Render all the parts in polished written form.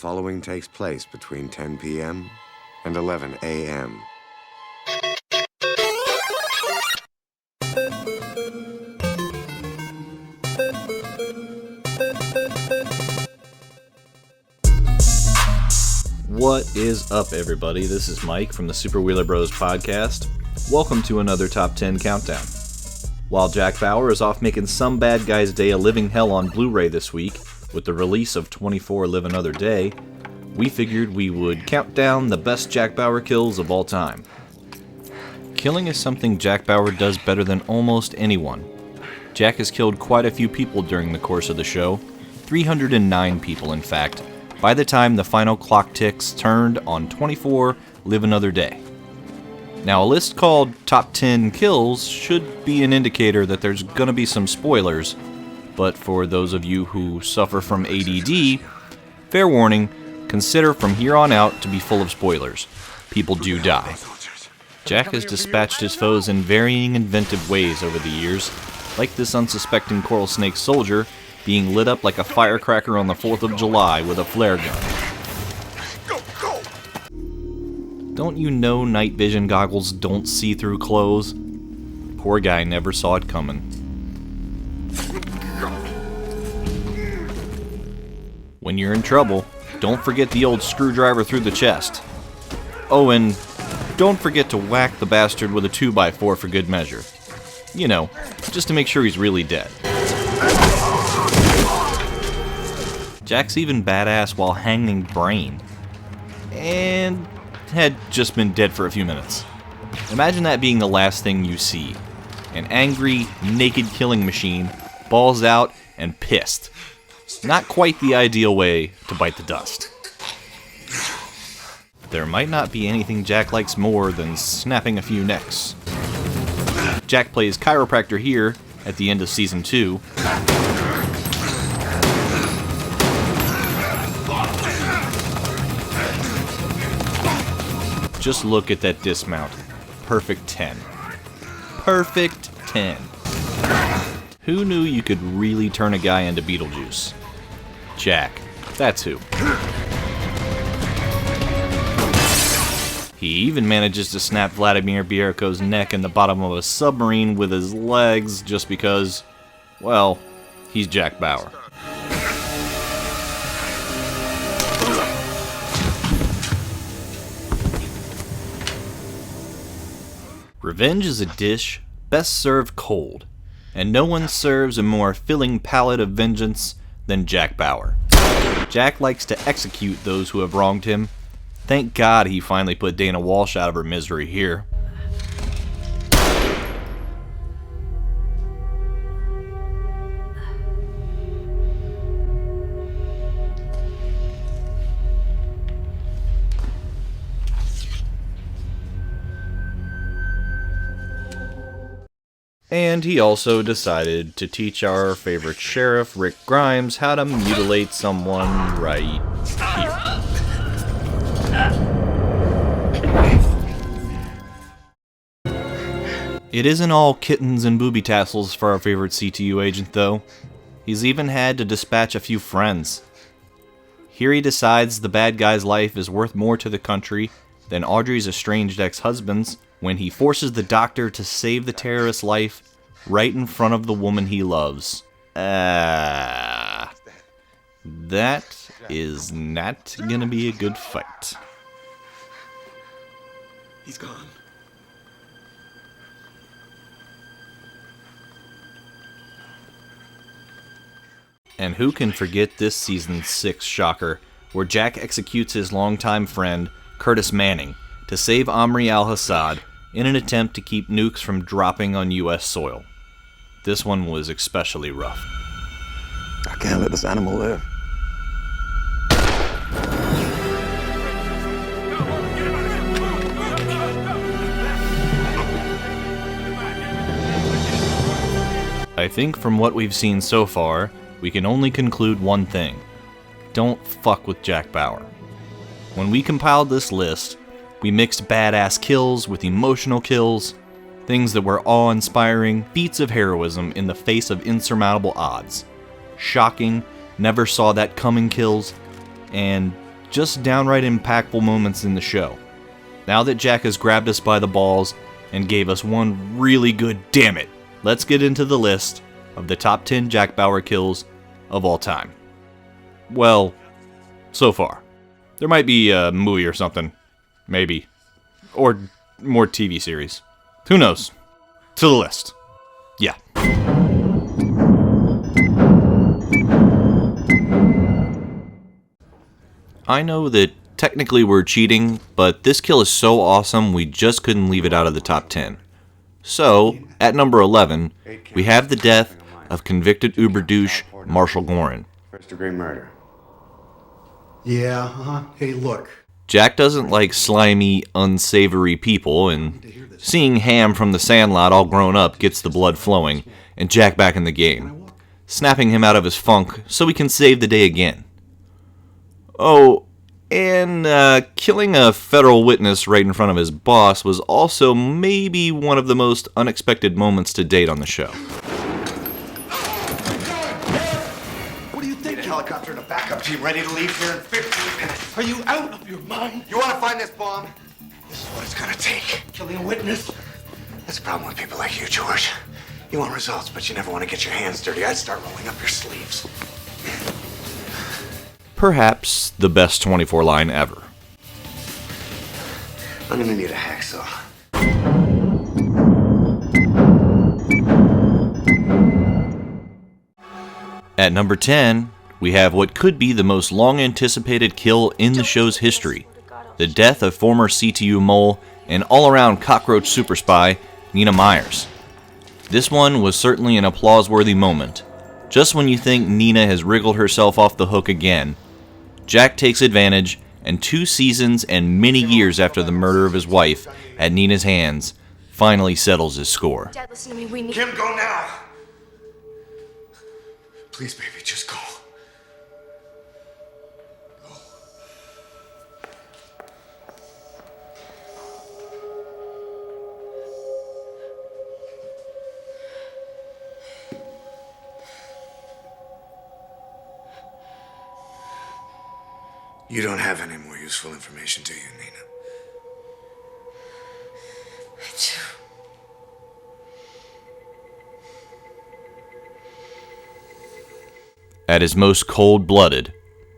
following takes place between 10 p.m. and 11 a.m. What is up, everybody? This is Mike from the Super Wheeler Bros podcast. Welcome to another Top 10 Countdown. While Jack Bauer is off making some bad guy's day a living hell on Blu-ray this week, with the release of 24 Live Another Day, we figured we would count down the best Jack Bauer kills of all time. Killing is something Jack Bauer does better than almost anyone. Jack has killed quite a few people during the course of the show, 309 people in fact, by the time the final clock ticks turned on 24 Live Another Day. Now, a list called Top 10 Kills should be an indicator that there's gonna be some spoilers, but for those of you who suffer from ADD, fair warning, consider from here on out to be full of spoilers. People do die. Jack has dispatched his foes in varying inventive ways over the years, like this unsuspecting coral snake soldier being lit up like a firecracker on the 4th of July with a flare gun. Don't you know night vision goggles don't see through clothes? Poor guy never saw it coming. When you're in trouble, don't forget the old screwdriver through the chest. Oh, and don't forget to whack the bastard with a 2x4 for good measure. You know, just to make sure he's really dead. Jack's even badass while hanging Brain. And had just been dead for a few minutes. Imagine that being the last thing you see. An angry, naked killing machine, balls out and pissed. Not quite the ideal way to bite the dust. There might not be anything Jack likes more than snapping a few necks. Jack plays chiropractor here at the end of Season 2. Just look at that dismount. Perfect 10. Perfect 10. Who knew you could really turn a guy into Beetlejuice? Jack. That's who. He even manages to snap Vladimir Bierko's neck in the bottom of a submarine with his legs just because, well, he's Jack Bauer. Revenge is a dish best served cold, and no one serves a more filling palate of vengeance than Jack Bauer. Jack likes to execute those who have wronged him. Thank God he finally put Dana Walsh out of her misery here. And he also decided to teach our favorite sheriff, Rick Grimes, how to mutilate someone right here. It isn't all kittens and booby tassels for our favorite CTU agent, though. He's even had to dispatch a few friends. Here he decides the bad guy's life is worth more to the country than Audrey's estranged ex-husband's, when he forces the doctor to save the terrorist's life right in front of the woman he loves. That is not gonna be a good fight. He's gone. And who can forget this season's 6 shocker, where Jack executes his longtime friend, Curtis Manning, to save Amri al-Assad in an attempt to keep nukes from dropping on U.S. soil. This one was especially rough. I can't let this animal live. I think from what we've seen so far, we can only conclude one thing. Don't fuck with Jack Bauer. When we compiled this list, we mixed badass kills with emotional kills, things that were awe-inspiring, feats of heroism in the face of insurmountable odds, shocking, never saw that coming kills, and just downright impactful moments in the show. Now that Jack has grabbed us by the balls and gave us one really good damn it, let's get into the list of the top 10 Jack Bauer kills of all time. Well, so far. There might be a movie or something. Maybe. Or more TV series. Who knows? To the list. Yeah. I know that technically we're cheating, but this kill is so awesome we just couldn't leave it out of the top 10. So, at number 11, we have the death of convicted Uber douche Marshall Gorin. First-degree murder. Yeah, Hey, look. Jack doesn't like slimy, unsavory people, and seeing Ham from the Sandlot all grown up gets the blood flowing, and Jack back in the game, snapping him out of his funk so he can save the day again. Oh, and killing a federal witness right in front of his boss was also maybe one of the most unexpected moments to date on the show. What do you think? A helicopter and a backup team ready to leave here in 15 minutes. Are you out of your mind? You want to find this bomb? This is what it's gonna take. Killing a witness. That's the problem with people like you, George. You want results, but you never want to get your hands dirty. I'd start rolling up your sleeves. Perhaps the best 24 line ever. I'm gonna need a hacksaw. At number 10, we have what could be the most long-anticipated kill in the show's history, the death of former CTU mole and all-around cockroach super spy, Nina Myers. This one was certainly an applause-worthy moment. Just when you think Nina has wriggled herself off the hook again, Jack takes advantage, and 2 seasons and many years after the murder of his wife at Nina's hands, finally settles his score. Dad, listen to me. We need. Kim, go now. Please, baby, just go. You don't have any more useful information, do you, Nina? I do. At his most cold-blooded,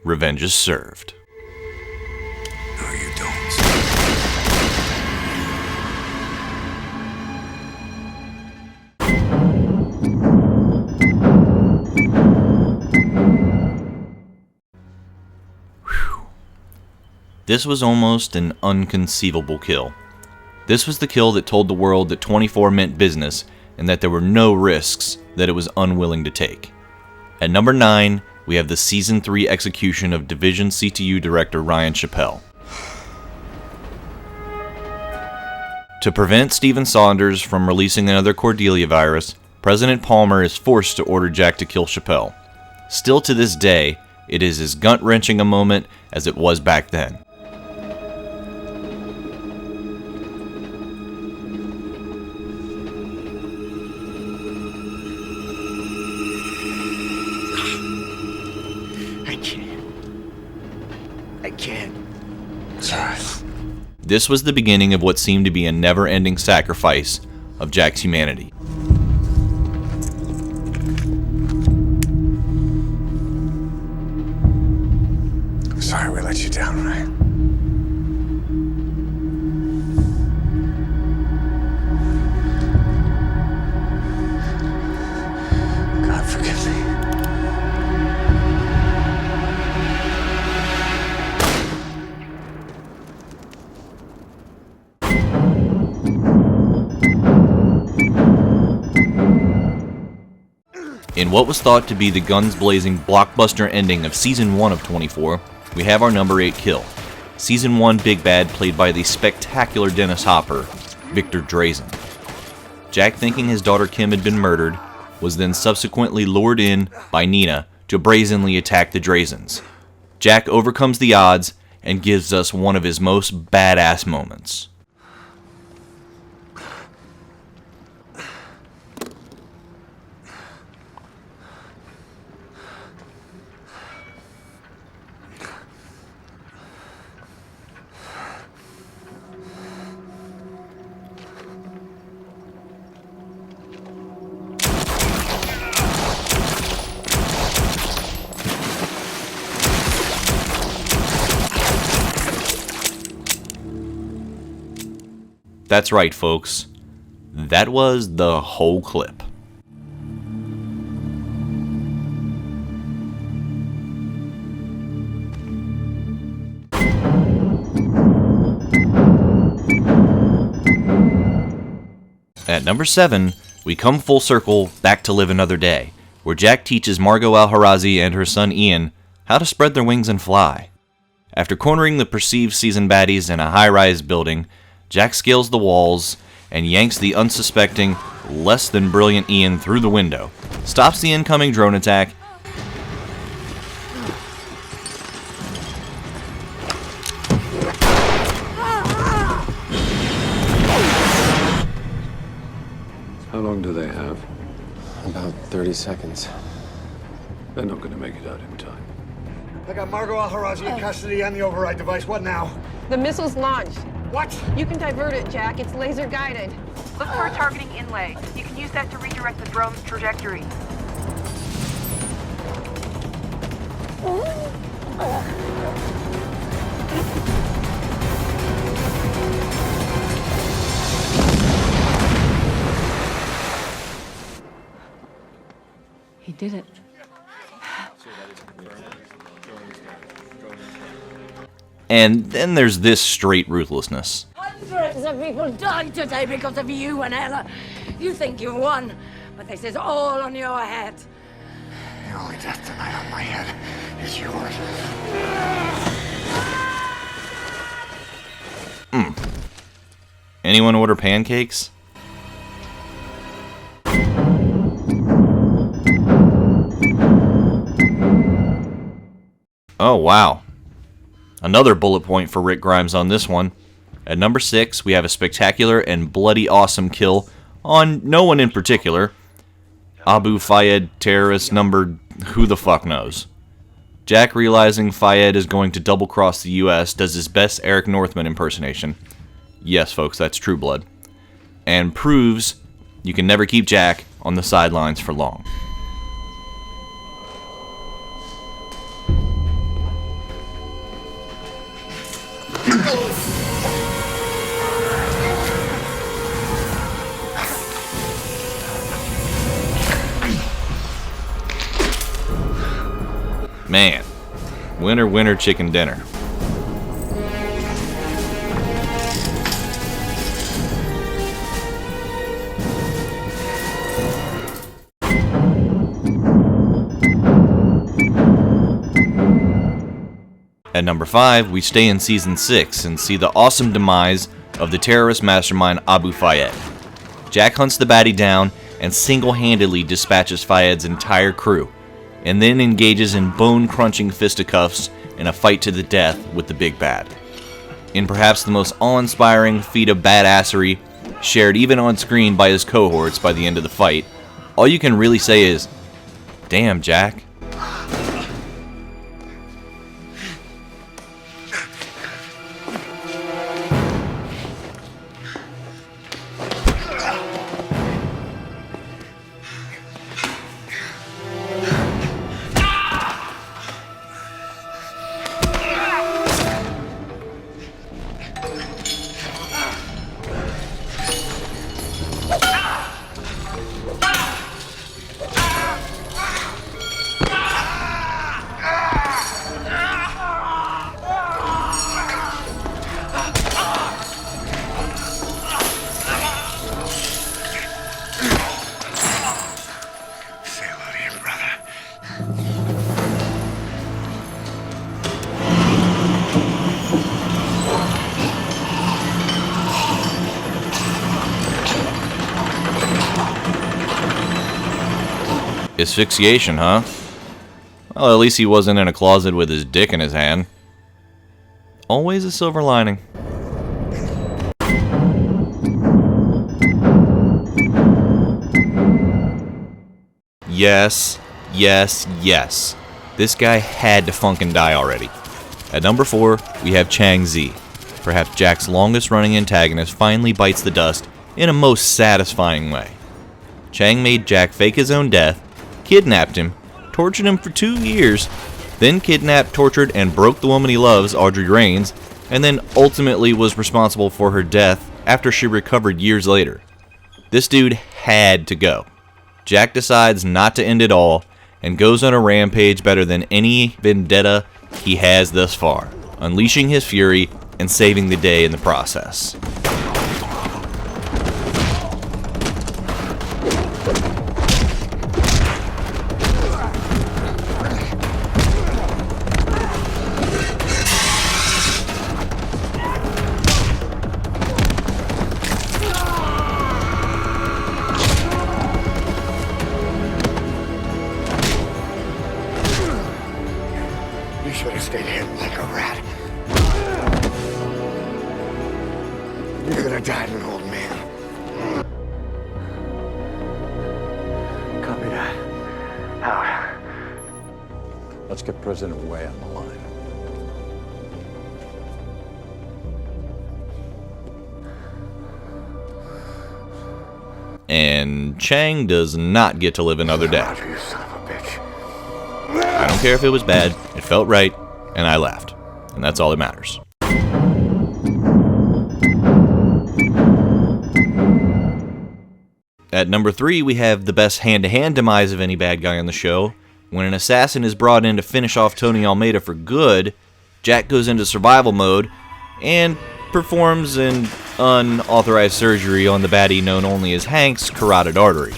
revenge is served. No, you don't. This was almost an unconceivable kill. This was the kill that told the world that 24 meant business and that there were no risks that it was unwilling to take. At number 9, we have the Season 3 execution of Division CTU Director Ryan Chappelle. To prevent Stephen Saunders from releasing another Cordelia virus, President Palmer is forced to order Jack to kill Chappelle. Still to this day, it is as gut-wrenching a moment as it was back then. I can't. It's all right. This was the beginning of what seemed to be a never-ending sacrifice of Jack's humanity. I'm sorry we let you down, Ryan. God forgive me. In what was thought to be the guns-blazing blockbuster ending of Season 1 of 24, we have our number 8 kill. Season 1 Big Bad played by the spectacular Dennis Hopper, Victor Drazen. Jack, thinking his daughter Kim had been murdered, was then subsequently lured in by Nina to brazenly attack the Drazens. Jack overcomes the odds and gives us one of his most badass moments. That's right, folks. That was the whole clip. At number 7, we come full circle back to Live Another Day, where Jack teaches Margot Al-Harazi and her son Ian how to spread their wings and fly. After cornering the perceived seasoned baddies in a high-rise building, Jack scales the walls and yanks the unsuspecting, less than brilliant Ian through the window, stops the incoming drone attack, How long do they have? About 30 seconds. They're not going to make it out in time. I got Margot Al-Harazi in custody and the override device. What now? The missile's launched. What? You can divert it, Jack. It's laser guided. Look for a targeting inlay. You can use that to redirect the drone's trajectory. He did it. and then there's this straight ruthlessness. Hundreds of people died today because of you and Ella. You think you've won, but this is all on your head. The only death tonight on my head is yours. Anyone order pancakes? Oh, wow. Another bullet point for Rick Grimes on this one. At number 6, we have a spectacular and bloody awesome kill on no one in particular. Abu Fayed terrorist number who the fuck knows. Jack, realizing Fayed is going to double-cross the U.S., does his best Eric Northman impersonation. Yes, folks, that's True Blood. And proves you can never keep Jack on the sidelines for long. Man, winner, winner, chicken dinner. At number 5, we stay in Season 6 and see the awesome demise of the terrorist mastermind Abu Fayed. Jack hunts the baddie down and single-handedly dispatches Fayed's entire crew, and then engages in bone-crunching fisticuffs in a fight to the death with the big bad. In perhaps the most awe-inspiring feat of badassery, shared even on screen by his cohorts by the end of the fight, all you can really say is, "Damn, Jack." Say hello to your brother. Asphyxiation, huh? Well, at least he wasn't in a closet with his dick in his hand. Always a silver lining. Yes, yes, yes. This guy had to funkin' die already. At number 4, we have Chang Zi. Perhaps Jack's longest-running antagonist finally bites the dust in a most satisfying way. Chang made Jack fake his own death, kidnapped him, tortured him for 2 years, then kidnapped, tortured, and broke the woman he loves, Audrey Raines, and then ultimately was responsible for her death after she recovered years later. This dude had to go. Jack decides not to end it all and goes on a rampage better than any vendetta he has thus far, unleashing his fury and saving the day in the process. You should have stayed hidden like a rat. You could have died an old man. Copy that. Out. Let's get President Wei on the line. And Chang does not get to live another day. You son of a bitch. I don't care if it was bad, it felt right, and I laughed. And that's all that matters. At number 3, we have the best hand-to-hand demise of any bad guy on the show. When an assassin is brought in to finish off Tony Almeida for good, Jack goes into survival mode and performs an unauthorized surgery on the baddie known only as Hank's carotid artery.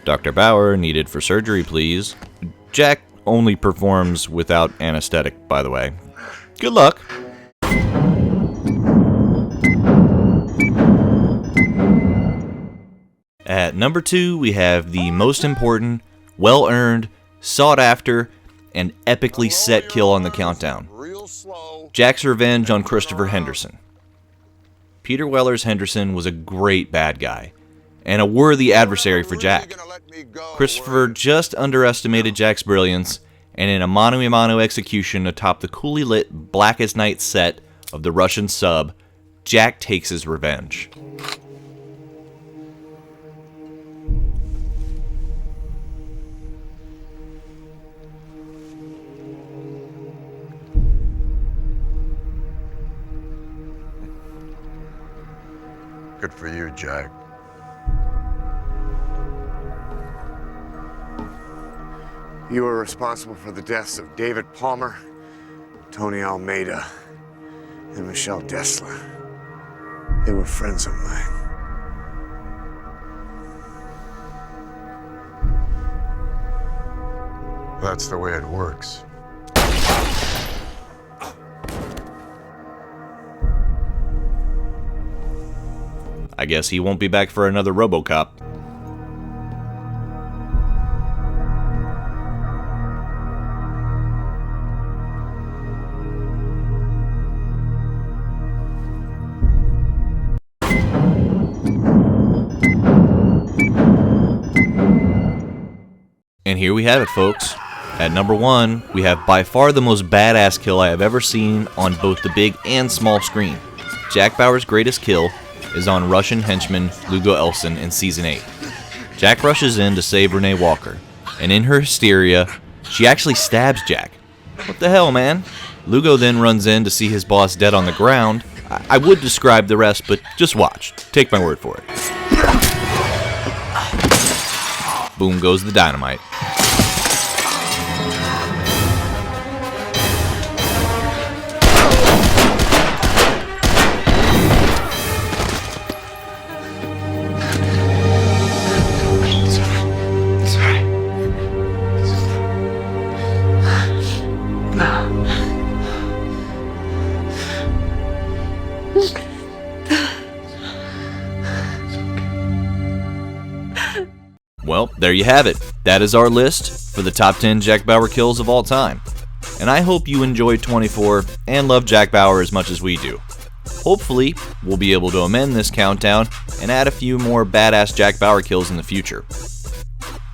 Dr. Bauer, needed for surgery, please. Jack only performs without anesthetic, by the way. Good luck. At number 2, we have the most important, well-earned, sought-after, and epically set kill on the countdown. Jack's revenge on Christopher Henderson. Peter Weller's Henderson was a great bad guy, and a worthy adversary for Jack. Christopher just underestimated Jack's brilliance, and in a mano-a-mano execution atop the coolly lit Black as Night set of the Russian sub, Jack takes his revenge. Good for you, Jack. You were responsible for the deaths of David Palmer, Tony Almeida, and Michelle Dessler. They were friends of mine. That's the way it works. I guess he won't be back for another RoboCop. And here we have it, folks. At number 1, we have by far the most badass kill I have ever seen on both the big and small screen. Jack Bauer's greatest kill is on Russian henchman Lugo Elson in Season 8. Jack rushes in to save Renee Walker, and in her hysteria, she actually stabs Jack. What the hell, man? Lugo then runs in to see his boss dead on the ground. I would describe the rest, but just watch. Take my word for it. Boom goes the dynamite. Well, there you have it. That is our list for the top 10 Jack Bauer kills of all time. And I hope you enjoyed 24 and love Jack Bauer as much as we do. Hopefully, we'll be able to amend this countdown and add a few more badass Jack Bauer kills in the future.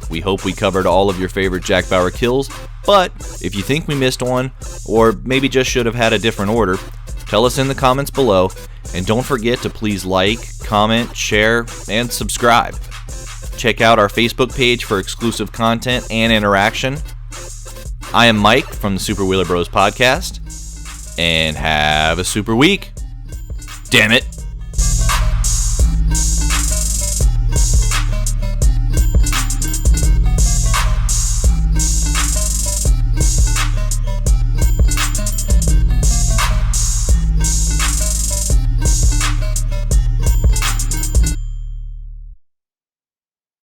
We hope we covered all of your favorite Jack Bauer kills, but if you think we missed one, or maybe just should have had a different order, tell us in the comments below, and don't forget to please like, comment, share, and subscribe. Check out our Facebook page for exclusive content and interaction. I am Mike from the Super Wheeler Bros podcast, and have a super week. Damn it.